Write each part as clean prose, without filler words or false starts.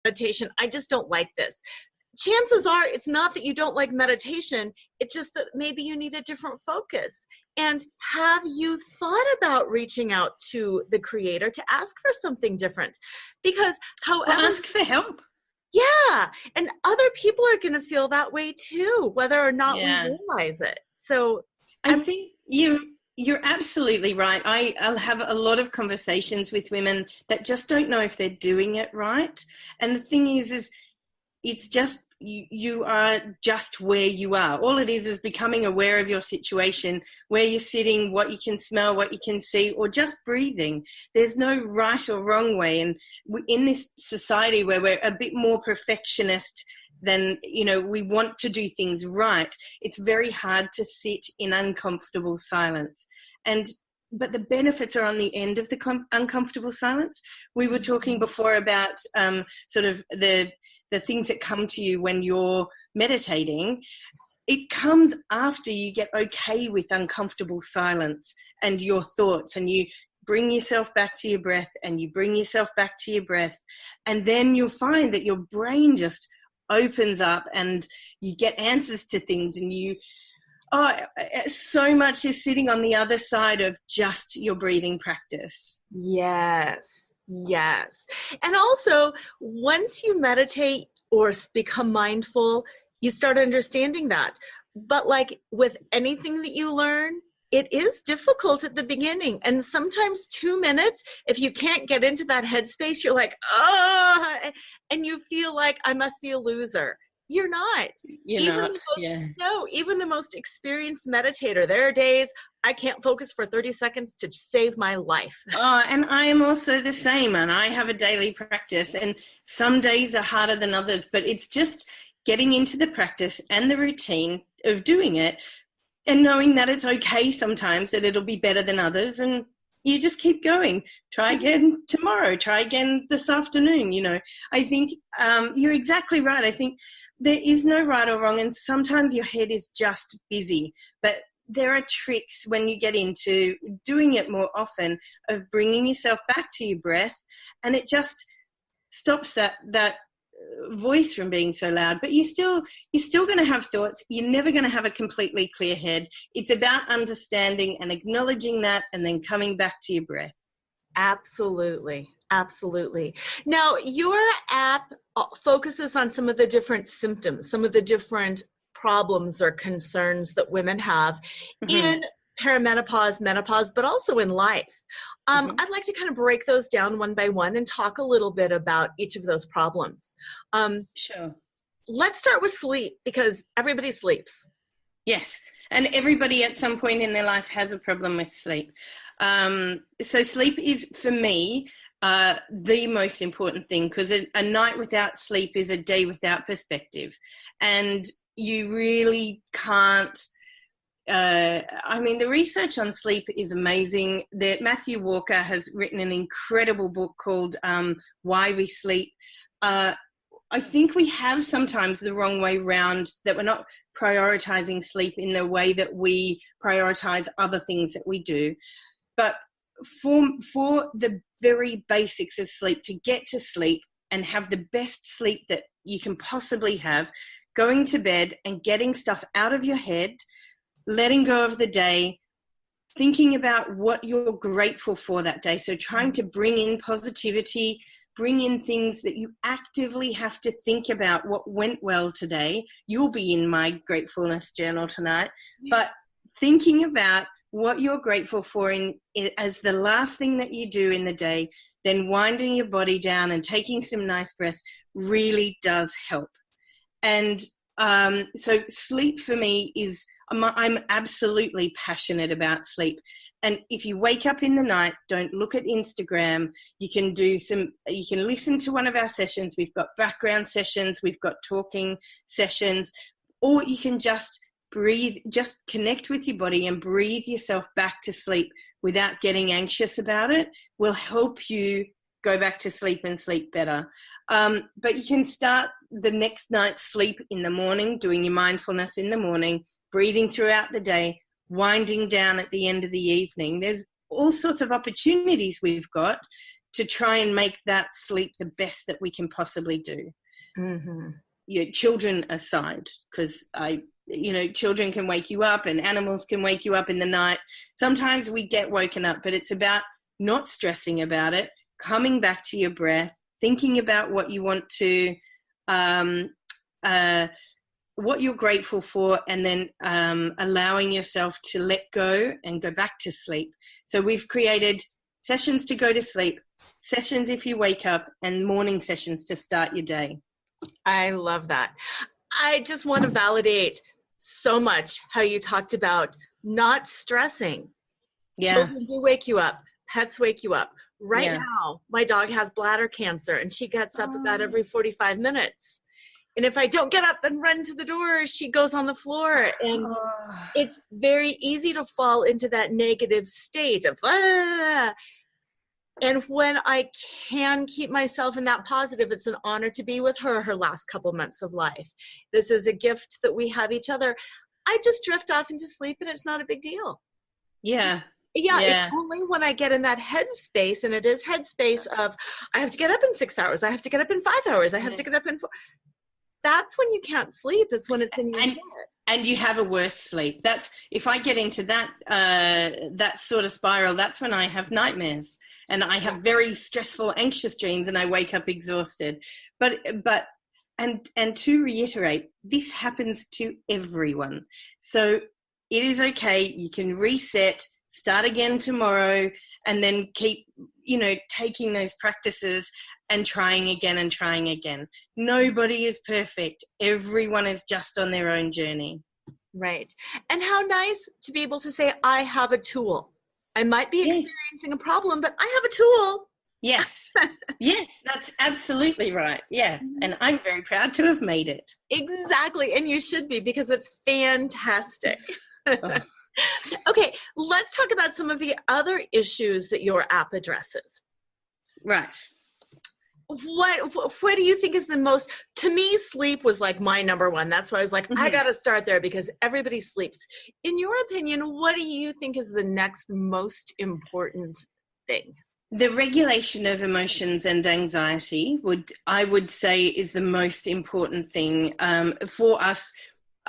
meditation. I just don't like this. Chances are it's not that you don't like meditation. It's just that maybe you need a different focus. And have you thought about reaching out to the creator to ask for something different? Because however, ask for help. Yeah. And other people are going to feel that way too, whether or not we realize it. So I think you're absolutely right. I'll have a lot of conversations with women that just don't know if they're doing it right. And the thing is it's just you are just where you are. All it is becoming aware of your situation, where you're sitting, what you can smell, what you can see, or just breathing. There's no right or wrong way. And in this society where we're a bit more perfectionist than, we want to do things right, it's very hard to sit in uncomfortable silence. But the benefits are on the end of the uncomfortable silence. We were talking before about sort of the things that come to you when you're meditating. It comes after you get okay with uncomfortable silence and your thoughts, and you bring yourself back to your breath, and you bring yourself back to your breath. And then you'll find that your brain just opens up and you get answers to things, and so much is sitting on the other side of just your breathing practice. Yes. And also, once you meditate or become mindful, you start understanding that. But like with anything that you learn, it is difficult at the beginning. And sometimes 2 minutes, if you can't get into that headspace, you're like, and you feel like I must be a loser. You're not. Even the most experienced meditator, there are days I can't focus for 30 seconds to save my life. And I am also the same, and I have a daily practice, and some days are harder than others, but it's just getting into the practice and the routine of doing it, and knowing that it's okay sometimes, that it'll be better than others, and you just keep going. Try again tomorrow. Try again this afternoon. I think you're exactly right. I think there is no right or wrong, and sometimes your head is just busy. But there are tricks when you get into doing it more often of bringing yourself back to your breath, and it just stops that voice from being so loud. But you're still going to have thoughts. You're never going to have a completely clear head. It's about understanding and acknowledging that, and then coming back to your breath. Absolutely. Now, your app focuses on some of the different symptoms, some of the different problems or concerns that women have in perimenopause, menopause, but also in life. I'd like to kind of break those down one by one and talk a little bit about each of those problems. Sure. Let's start with sleep, because everybody sleeps. Yes, and everybody at some point in their life has a problem with sleep. So sleep is, for me, the most important thing, because a night without sleep is a day without perspective. And you really can't, the research on sleep is amazing. Matthew Walker has written an incredible book called Why We Sleep. I think we have sometimes the wrong way round, that we're not prioritizing sleep in the way that we prioritize other things that we do. But for the very basics of sleep, to get to sleep and have the best sleep that you can possibly have, going to bed and getting stuff out of your head, letting go of the day, thinking about what you're grateful for that day. So trying to bring in positivity, bring in things that you actively have to think about what went well today. You'll be in my gratefulness journal tonight, but thinking about what you're grateful for as the last thing that you do in the day, then winding your body down and taking some nice breaths really does help. And so sleep for me is, I'm absolutely passionate about sleep. And if you wake up in the night, don't look at Instagram. You can listen to one of our sessions. We've got background sessions, we've got talking sessions, or you can just breathe, just connect with your body and breathe yourself back to sleep without getting anxious about it. Will help you go back to sleep and sleep better. But you can start the next night's sleep in the morning, doing your mindfulness in the morning, breathing throughout the day, winding down at the end of the evening. There's all sorts of opportunities we've got to try and make that sleep the best that we can possibly do. Mm-hmm. Children aside, because children can wake you up and animals can wake you up in the night. Sometimes we get woken up, but it's about not stressing about it, coming back to your breath, thinking about what you want to, what you're grateful for, and then allowing yourself to let go and go back to sleep. So we've created sessions to go to sleep, sessions if you wake up, and morning sessions to start your day. I love that. I just want to validate so much how you talked about not stressing. Yeah. Children do wake you up. Pets wake you up. Right Yeah. now, my dog has bladder cancer, and she gets up about every 45 minutes. And if I don't get up and run to the door, she goes on the floor. And it's very easy to fall into that negative state of, ah. And when I can keep myself in that positive, it's an honor to be with her last couple months of life. This is a gift that we have each other. I just drift off into sleep, and it's not a big deal. Yeah. Yeah, it's only when I get in that headspace, and it is headspace of, I have to get up in 6 hours, I have to get up in 5 hours, I have to get up in 4. That's when you can't sleep, is when it's in your head. And you have a worse sleep. That's, if I get into that that sort of spiral, that's when I have nightmares, and I have very stressful, anxious dreams, and I wake up exhausted. But to reiterate, this happens to everyone. So it is okay. You can reset, start again tomorrow, and then keep, taking those practices and trying again and trying again. Nobody is perfect. Everyone is just on their own journey. Right. And how nice to be able to say, I have a tool. I might be experiencing a problem, but I have a tool. Yes. Yes, that's absolutely right. Yeah. And I'm very proud to have made it. Exactly. And you should be, because it's fantastic. Oh. Okay, let's talk about some of the other issues that your app addresses. Right. What do you think is the most, to me, sleep was like my number one. That's why I was like, I got to start there, because everybody sleeps. In your opinion, what do you think is the next most important thing? The regulation of emotions and anxiety I would say is the most important thing for us.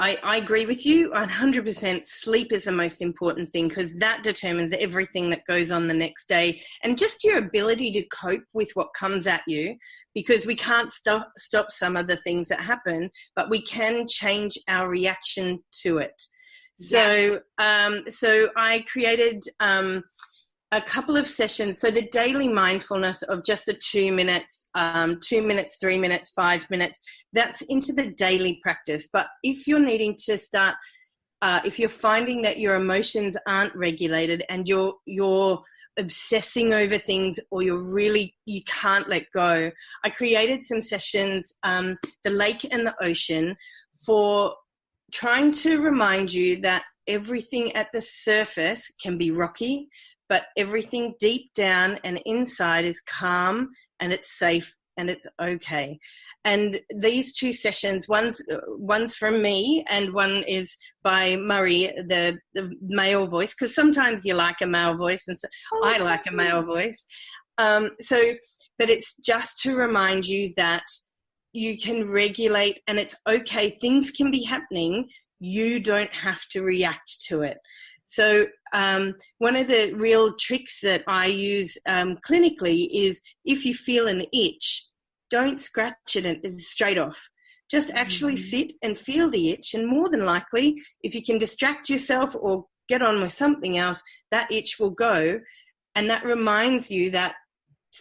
I agree with you 100%. Sleep is the most important thing, because that determines everything that goes on the next day, and just your ability to cope with what comes at you, because we can't stop some of the things that happen, but we can change our reaction to it. So, so I created a couple of sessions. So the daily mindfulness of just the 2 minutes, 2 minutes, 3 minutes, 5 minutes, that's into the daily practice. But if you're needing to start, if you're finding that your emotions aren't regulated and you're obsessing over things, or you can't let go, I created some sessions, the lake and the ocean, for trying to remind you that everything at the surface can be rocky, but everything deep down and inside is calm, and it's safe, and it's okay. And these two sessions, one's from me and one is by Murray, the male voice, because sometimes you like a male voice, and so I like a male voice. But it's just to remind you that you can regulate, and it's okay. Things can be happening. You don't have to react to it. So one of the real tricks that I use clinically is, if you feel an itch, don't scratch it straight off. Just actually sit and feel the itch, and more than likely, if you can distract yourself or get on with something else, that itch will go. And that reminds you that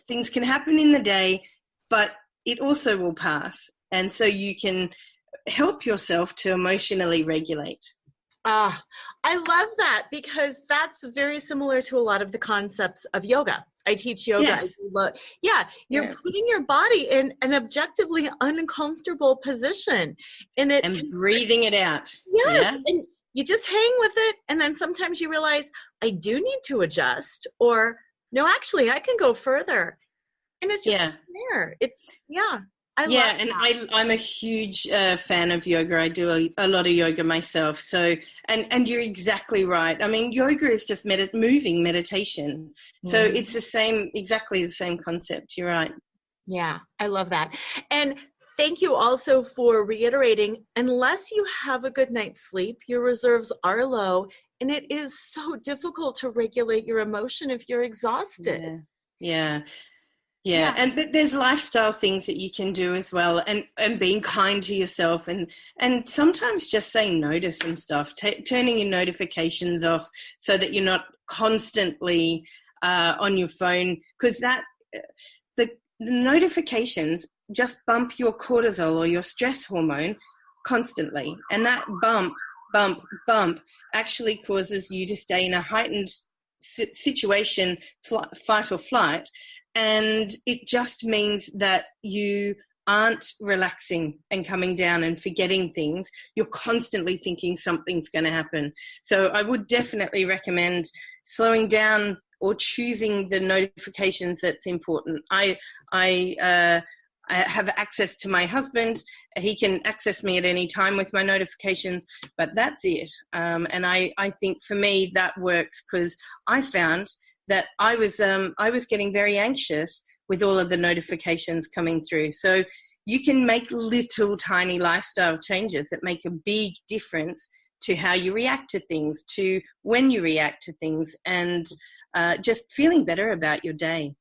things can happen in the day, but it also will pass. And so you can help yourself to emotionally regulate. I love that, because that's very similar to a lot of the concepts of yoga. I teach yoga. Yes. You're putting your body in an objectively uncomfortable position, and breathing it out. Yes, and you just hang with it, and then sometimes you realize, I do need to adjust, or no, actually, I can go further, and it's just there. I Yeah, love and that. I'm a huge fan of yoga. I do a lot of yoga myself. So, and you're exactly right. I mean, yoga is just moving meditation. So it's Mhm. the same, exactly the same concept. You're right. Yeah, I love that. And thank you also for reiterating, unless you have a good night's sleep, your reserves are low, and it is so difficult to regulate your emotion if you're exhausted. Yeah, yeah. Yeah, Yeah. and there's lifestyle things that you can do as well, and being kind to yourself, and sometimes just saying no to some stuff, turning your notifications off so that you're not constantly on your phone, because the notifications just bump your cortisol or your stress hormone constantly, and that bump, bump actually causes you to stay in a heightened situation, fight or flight, and it just means that you aren't relaxing and coming down and forgetting things. You're constantly thinking something's going to happen. So I would definitely recommend slowing down or choosing the notifications that's important. I have access to my husband. He can access me at any time with my notifications, but that's it. And I think for me that works, because I found that I was getting very anxious with all of the notifications coming through. So you can make little tiny lifestyle changes that make a big difference to how you react to things, to when you react to things, and just feeling better about your day.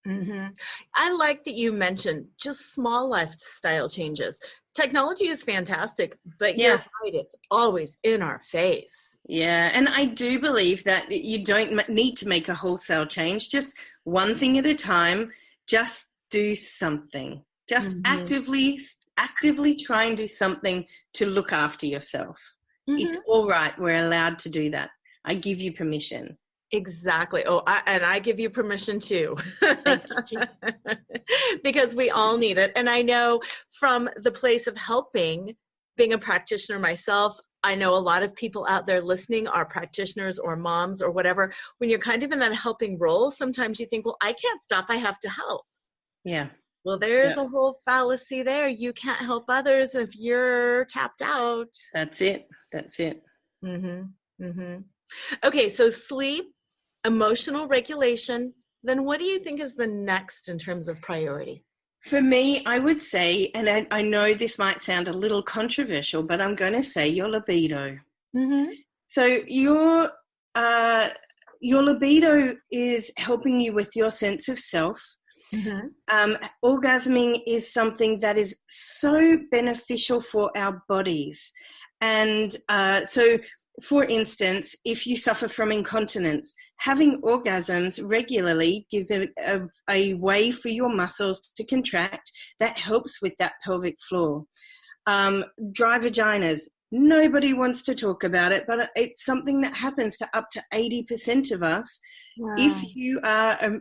I like that you mentioned just small lifestyle changes. Technology is fantastic, but you're Yeah. right, it's always in our face. Yeah, and I do believe that you don't need to make a wholesale change, just one thing at a time. Just do something. Just Hmm. actively try and do something to look after yourself. It's Hmm. all right. We're allowed to do that. I give you permission. Exactly. Oh, and I give you permission too, Thank you. because we all need it. And I know from the place of helping, being a practitioner myself, I know a lot of people out there listening are practitioners or moms or whatever. When you're kind of in that helping role, sometimes you think, well, I can't stop, I have to help. Yeah. Well, there's Yeah. a whole fallacy there. You can't help others if you're tapped out. That's it. That's it. Hmm. Hmm. Okay, so sleep, emotional regulation. Then what do you think is the next in terms of priority? For me, I would say, and I know this might sound a little controversial, but I'm going to say your libido. Mm-hmm. So uh, your libido is helping you with your sense of self. Mm-hmm. Orgasming is something that is so beneficial for our bodies. And so, for instance, if you suffer from incontinence, having orgasms regularly gives a way for your muscles to contract that helps with that pelvic floor. Dry vaginas. Nobody wants to talk about it, but it's something that happens to up to 80% of us. If Wow. you are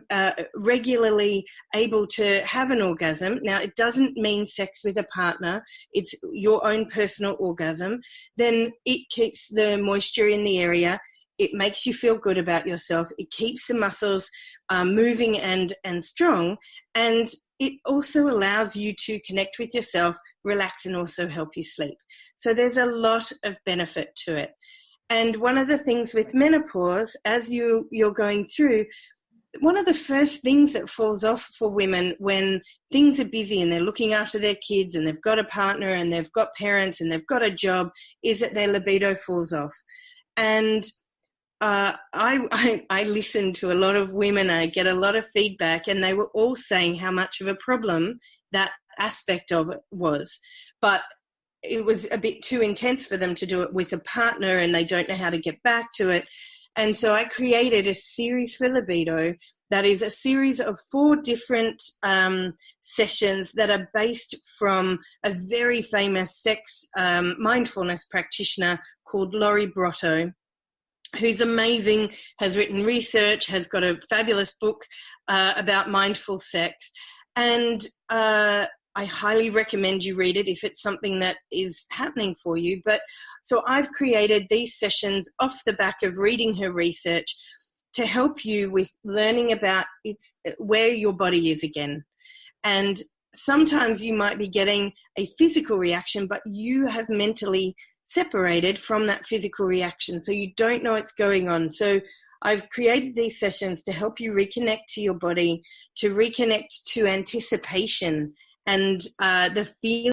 regularly able to have an orgasm, now it doesn't mean sex with a partner, it's your own personal orgasm, then it keeps the moisture in the area. It makes you feel good about yourself. It keeps the muscles moving and strong. And it also allows you to connect with yourself, relax, and also help you sleep. So there's a lot of benefit to it. And one of the things with menopause, as you're going through, one of the first things that falls off for women when things are busy and they're looking after their kids and they've got a partner and they've got parents and they've got a job is that their libido falls off. And I listen to a lot of women. I get a lot of feedback, and they were all saying how much of a problem that aspect of it was. But it was a bit too intense for them to do it with a partner, and they don't know how to get back to it. And so I created a series for libido that is a series of 4 different sessions that are based from a very famous sex mindfulness practitioner called Laurie Brotto, who's amazing, has written research, has got a fabulous book about mindful sex. And I highly recommend you read it if it's something that is happening for you. But so I've created these sessions off the back of reading her research to help you with learning about where your body is again. And sometimes you might be getting a physical reaction, but you have mentally separated from that physical reaction, so you don't know what's going on. So I've created these sessions to help you reconnect to your body, to reconnect to anticipation and the feeling